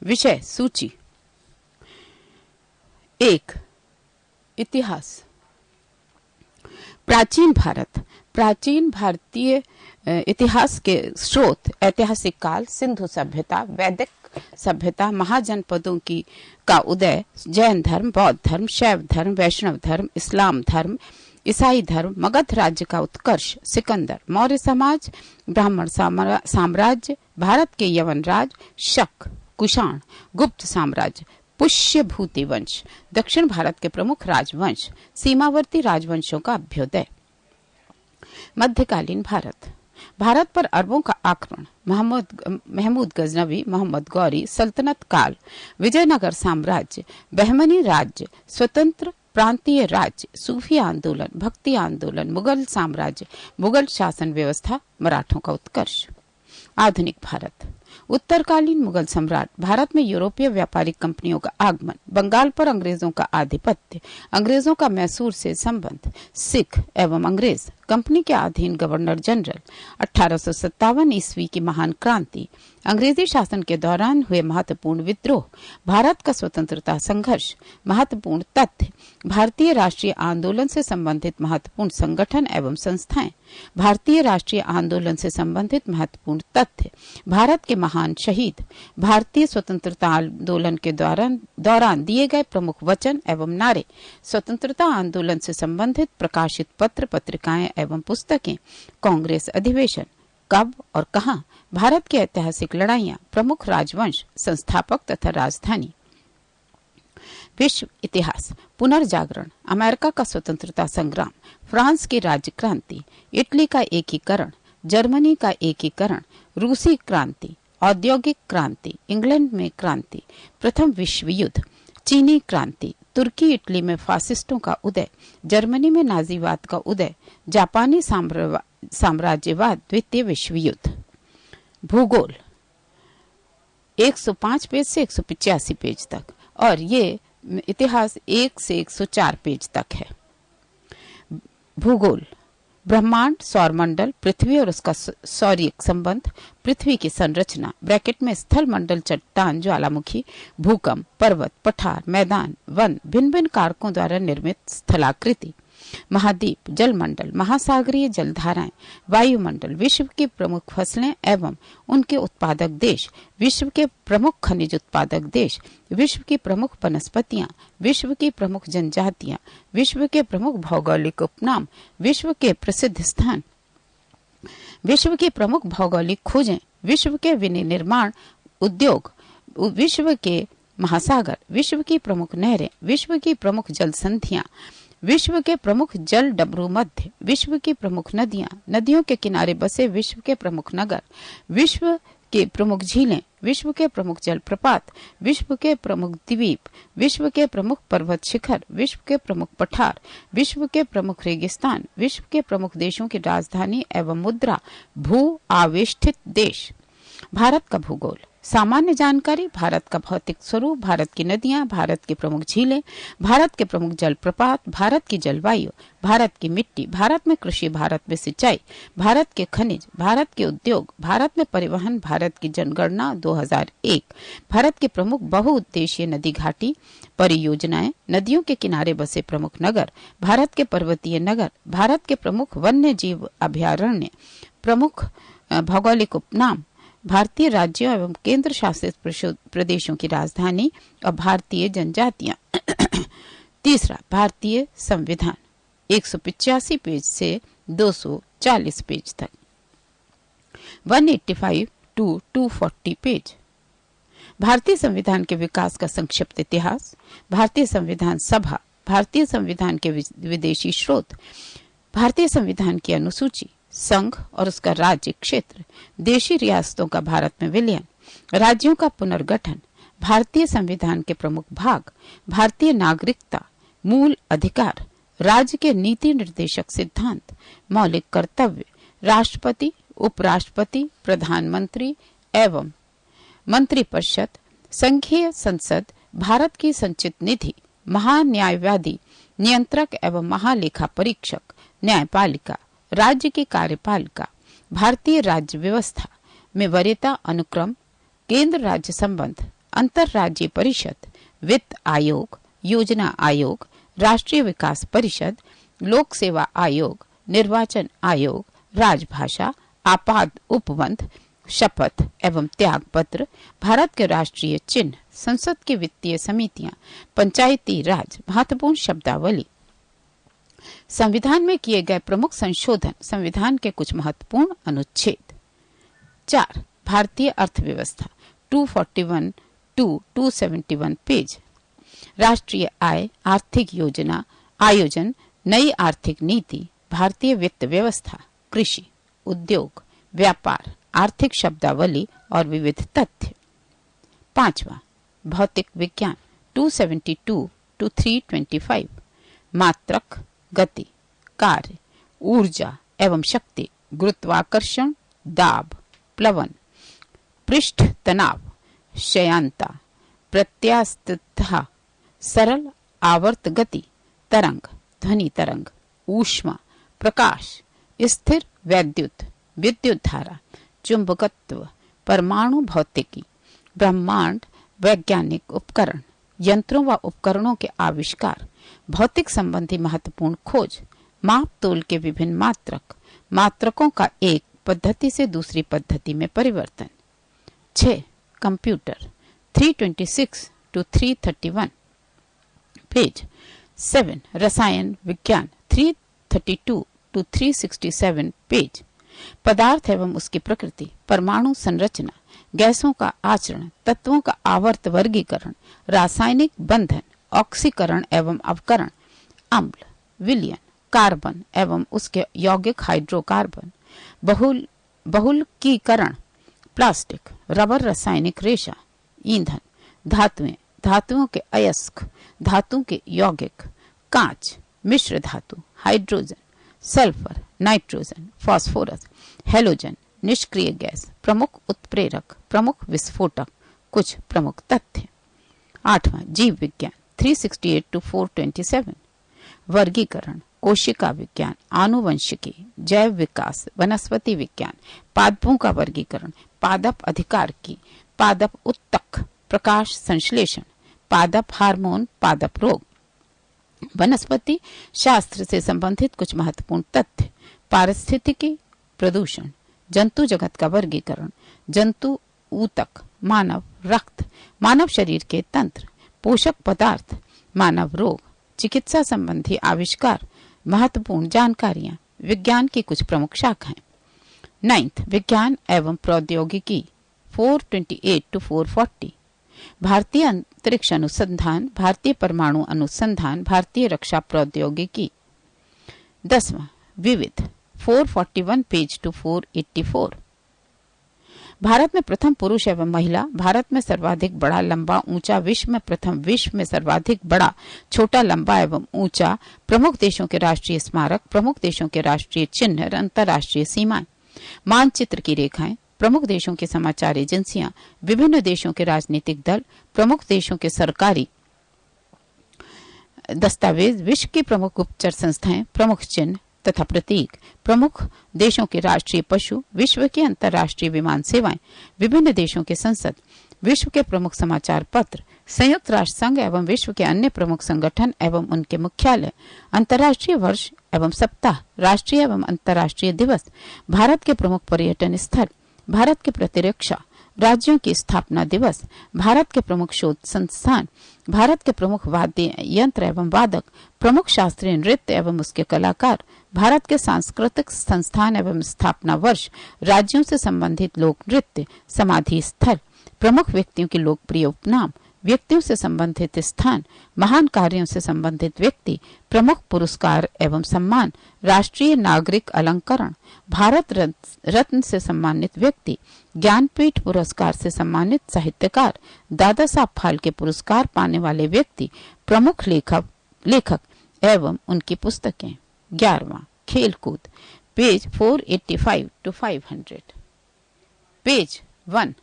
विषय सूची 1 इतिहास। प्राचीन भारत। प्राचीन भारतीय इतिहास के स्रोत ऐतिहासिक काल, सिंधु सभ्यता, वैदिक सभ्यता, महाजनपदों का उदय, जैन धर्म, बौद्ध धर्म, शैव धर्म, वैष्णव धर्म, इस्लाम धर्म, ईसाई धर्म, मगध राज्य का उत्कर्ष, सिकंदर, मौर्य समाज, ब्राह्मण साम्राज्य, भारत के यवन राज, शक, कुषाण, गुप्त साम्राज्य, पुष्यभूति वंश, दक्षिण भारत के प्रमुख राजवंश, सीमावर्ती राजवंशों का अभ्युदय। मध्यकालीन भारत। भारत पर अरबों का आक्रमण, महमूद गजनवी, मोहम्मद गौरी, सल्तनत काल, विजयनगर साम्राज्य, बहमनी राज्य, स्वतंत्र प्रांतीय राज्य, सूफी आंदोलन, भक्ति आंदोलन, मुगल साम्राज्य, मुगल शासन व्यवस्था, मराठों का उत्कर्ष। आधुनिक भारत। उत्तरकालीन मुगल सम्राट, भारत में यूरोपीय व्यापारिक कंपनियों का आगमन, बंगाल पर अंग्रेजों का आधिपत्य, अंग्रेजों का मैसूर से संबंध, सिख एवं अंग्रेज, कंपनी के अधीन गवर्नर जनरल, 1857 ईस्वी की महान क्रांति, अंग्रेजी शासन के दौरान हुए महत्वपूर्ण विद्रोह, भारत का स्वतंत्रता संघर्ष। महत्वपूर्ण तथ्य: भारतीय राष्ट्रीय आंदोलन से संबंधित महत्वपूर्ण संगठन एवं संस्थाएं। भारतीय राष्ट्रीय आंदोलन से संबंधित महत्वपूर्ण तथ्य: भारत के महान शहीद, भारतीय स्वतंत्रता आंदोलन के दौरान दिए गए प्रमुख वचन एवं नारे, स्वतंत्रता आंदोलन से संबंधित प्रकाशित पत्र पत्रिकाएं एवं पुस्तकें, कांग्रेस अधिवेशन, कब और कहां, भारत की ऐतिहासिक लड़ाइयां, प्रमुख राजवंश, संस्थापक तथा राजधानी। विश्व इतिहास। पुनर्जागरण, अमेरिका का स्वतंत्रता संग्राम, फ्रांस की राज्य क्रांति, इटली का एकीकरण, जर्मनी का एकीकरण, रूसी क्रांति, औद्योगिक क्रांति, इंग्लैंड में क्रांति, प्रथम विश्व युद्ध, चीनी क्रांति, तुर्की इटली में फासिस्टों का उदय, जर्मनी में नाजीवाद का उदय, जापानी साम्राज्यवाद, द्वितीय विश्व युद्ध। भूगोल 105 पेज से 185 पेज तक और ये इतिहास 1 से 104 पेज तक है। भूगोल। ब्रह्मांड, सौरमंडल, पृथ्वी और उसका सौरिक संबंध, पृथ्वी की संरचना ब्रैकेट में स्थल मंडल, चट्टान, ज्वालामुखी, भूकंप, पर्वत, पठार, मैदान, वन, भिन्न भिन्न कारकों द्वारा निर्मित स्थलाकृति, महाद्वीप, जलमंडल, महासागरीय जलधाराएं, वायुमंडल, विश्व की प्रमुख फसलें एवं उनके उत्पादक देश, विश्व के प्रमुख खनिज उत्पादक देश, विश्व की प्रमुख वनस्पतियां, विश्व की प्रमुख जनजातियां, विश्व के प्रमुख भौगोलिक उपनाम, विश्व के प्रसिद्ध स्थान, विश्व की प्रमुख भौगोलिक खोजें, विश्व के विनिर्माण उद्योग, विश्व के महासागर, विश्व की प्रमुख नहरें, विश्व की प्रमुख जल संधियां, विश्व के प्रमुख जल डमरू मध्य, विश्व की प्रमुख नदियां, नदियों के किनारे बसे विश्व के प्रमुख नगर, विश्व के प्रमुख झीलें, विश्व के प्रमुख जलप्रपात, विश्व के प्रमुख द्वीप, विश्व के प्रमुख पर्वत शिखर, विश्व के प्रमुख पठार, विश्व के प्रमुख रेगिस्तान, विश्व के प्रमुख देशों की राजधानी एवं मुद्रा, भू आवेष्टित देश। भारत का भूगोल। सामान्य जानकारी: भारत का भौतिक स्वरूप, भारत की नदियां, भारत की प्रमुख झीलें, भारत के प्रमुख जलप्रपात, भारत की जलवायु, भारत की मिट्टी, भारत में कृषि, भारत में सिंचाई, भारत के खनिज, भारत के उद्योग, भारत में परिवहन, भारत की जनगणना 2001, भारत के प्रमुख बहुउद्देशीय नदी घाटी परियोजनाएं, नदियों के किनारे बसे प्रमुख नगर, भारत के पर्वतीय नगर, भारत के प्रमुख वन्य जीव अभयारण्य, प्रमुख भौगोलिक उपनाम, भारतीय राज्यों एवं केंद्र शासित प्रदेशों की राजधानी और भारतीय जनजातियां। तीसरा, भारतीय संविधान 185 पेज से 240 पेज तक, 185 to 240 पेज। भारतीय संविधान के विकास का संक्षिप्त इतिहास। भारतीय संविधान सभा, भारतीय संविधान के विदेशी स्रोत, भारतीय संविधान की अनुसूची, संघ और उसका राज्य क्षेत्र, देशी रियासतों का भारत में विलयन, राज्यों का पुनर्गठन, भारतीय संविधान के प्रमुख भाग, भारतीय नागरिकता, मूल अधिकार, राज्य के नीति निर्देशक सिद्धांत, मौलिक कर्तव्य, राष्ट्रपति, उपराष्ट्रपति, प्रधानमंत्री एवं मंत्रिपरिषद, संघीय संसद, भारत की संचित निधि, महान्यायवादी, नियंत्रक एवं महालेखा परीक्षक, न्यायपालिका, राज्य की कार्यपालिका, भारतीय राज्य व्यवस्था में वरीयता अनुक्रम, केंद्र राज्य संबंध, अंतर्राज्यीय परिषद, वित्त आयोग, योजना आयोग, राष्ट्रीय विकास परिषद, लोक सेवा आयोग, निर्वाचन आयोग, राजभाषा, आपात उपबंध, शपथ एवं त्याग पत्र, भारत के राष्ट्रीय चिन्ह, संसद की वित्तीय समितियां, पंचायती राज, महत्वपूर्ण शब्दावली। संविधान में किए गए प्रमुख संशोधन, संविधान के कुछ महत्वपूर्ण अनुच्छेद। 4. भारतीय अर्थव्यवस्था 241 to 271 पेज। राष्ट्रीय आय, आर्थिक योजना आयोजन, नई आर्थिक नीति, भारतीय वित्त व्यवस्था, कृषि, उद्योग, व्यापार, आर्थिक शब्दावली और विविध तथ्य। 5. भौतिक विज्ञान 272 to 325। मात्रक, गति, कार्य, ऊर्जा एवं शक्ति, गुरुत्वाकर्षण, दाब, प्लवन, पृष्ठ तनाव, शयांता, प्रत्यास्थता, सरल आवर्त गति, तरंग, ध्वनि तरंग, ऊष्मा, प्रकाश, स्थिर वैद्युत, विद्युत धारा, चुंबकत्व, परमाणु भौतिकी, ब्रह्मांड, वैज्ञानिक उपकरण, यंत्रों व उपकरणों के आविष्कार, भौतिक संबंधी महत्वपूर्ण खोज, माप तोल के विभिन्न मात्रक, मात्रकों का एक पद्धति से दूसरी पद्धति में परिवर्तन। 6. Computer 326 to 331 page. 7. रसायन विज्ञान 332 to 367 पेज। पदार्थ एवं उसकी प्रकृति, परमाणु संरचना, गैसों का आचरण, तत्वों का आवर्त वर्गीकरण, रासायनिक बंधन, ऑक्सीकरण एवं अवकरण, अम्ल, विलयन, कार्बन एवं उसके यौगिक हाइड्रोकार्बन, बहुलकीकरण, प्लास्टिक, रबर, रासायनिक रेशा, ईंधन, धातुएं, धातुओं के अयस्क, धातु के यौगिक, कांच, मिश्र धातु, hydrogen, sulphur, nitrogen, phosphorus, halogen, निष्क्रिय गैस, प्रमुख उत्प्रेरक, प्रमुख विस्फोटक, कुछ प्रमुख तथ्य। 8. जीव विज्ञान 368 to 427। वर्गीकरण, कोशिका विज्ञान, आनुवंशिकी, जैव विकास, वनस्पति विज्ञान, पादपों का वर्गीकरण, पादप अधिकार की, पादप उत्तक, प्रकाश संश्लेषण, पादप हार्मोन, पादप रोग, वनस्पति शास्त्र से संबंधित कुछ महत्वपूर्ण तथ्य, पारिस्थितिकी, प्रदूषण, जंतु जगत का वर्गीकरण, जंतु ऊतक, मानव रक्त, मानव शरीर के तंत्र, पोषक पदार्थ, मानव रोग, चिकित्सा संबंधी आविष्कार, महत्वपूर्ण जानकारियां, विज्ञान की कुछ प्रमुख शाखाएं। 9. विज्ञान एवं प्रौद्योगिकी 428 to 440। भारतीय अंतरिक्ष अनुसंधान, भारतीय परमाणु अनुसंधान, भारतीय रक्षा प्रौद्योगिकी। 10. विविध 441 पेज to 484। भारत में प्रथम पुरुष एवं महिला, भारत में सर्वाधिक बड़ा लंबा ऊंचा, विश्व में प्रथम, विश्व में सर्वाधिक बड़ा छोटा लंबा एवं ऊंचा, प्रमुख देशों के राष्ट्रीय स्मारक, प्रमुख देशों के राष्ट्रीय चिन्ह, अंतर्राष्ट्रीय सीमाएं, मानचित्र की रेखाएं, प्रमुख देशों की समाचार एजेंसियां, विभिन्न देशों के राजनीतिक दल, प्रमुख देशों के सरकारी दस्तावेज, विश्व की प्रमुख गुप्तचर संस्थाएं, प्रमुख चिन्ह तथा प्रतीक, प्रमुख देशों के राष्ट्रीय पशु, विश्व की अंतर्राष्ट्रीय विमान सेवाएं, विभिन्न देशों के संसद, विश्व के प्रमुख समाचार पत्र, संयुक्त राष्ट्र संघ एवं विश्व के अन्य प्रमुख संगठन एवं उनके मुख्यालय, अंतर्राष्ट्रीय वर्ष एवं सप्ताह, राष्ट्रीय एवं अंतर्राष्ट्रीय दिवस, भारत के प्रमुख पर्यटन स्थल, भारत के प्रतिरक्षा राज्यों की स्थापना दिवस, भारत के प्रमुख शोध संस्थान, भारत के प्रमुख वाद्य यंत्र एवं वादक, प्रमुख शास्त्रीय नृत्य एवं उसके कलाकार, भारत के सांस्कृतिक संस्थान एवं स्थापना वर्ष, राज्यों से संबंधित लोक नृत्य, समाधि स्थल, प्रमुख व्यक्तियों के लोकप्रिय उपनाम, व्यक्तियों से संबंधित स्थान, महान कार्यों से संबंधित व्यक्ति, प्रमुख पुरस्कार एवं सम्मान, राष्ट्रीय नागरिक अलंकरण, भारत रत्न से सम्मानित व्यक्ति, ज्ञानपीठ पुरस्कार से सम्मानित साहित्यकार, दादा साहब फाल्के पुरस्कार पाने वाले व्यक्ति, प्रमुख लेखक एवं उनकी पुस्तकें। 11वां खेलकूद पेज 485 to 500। पेज 1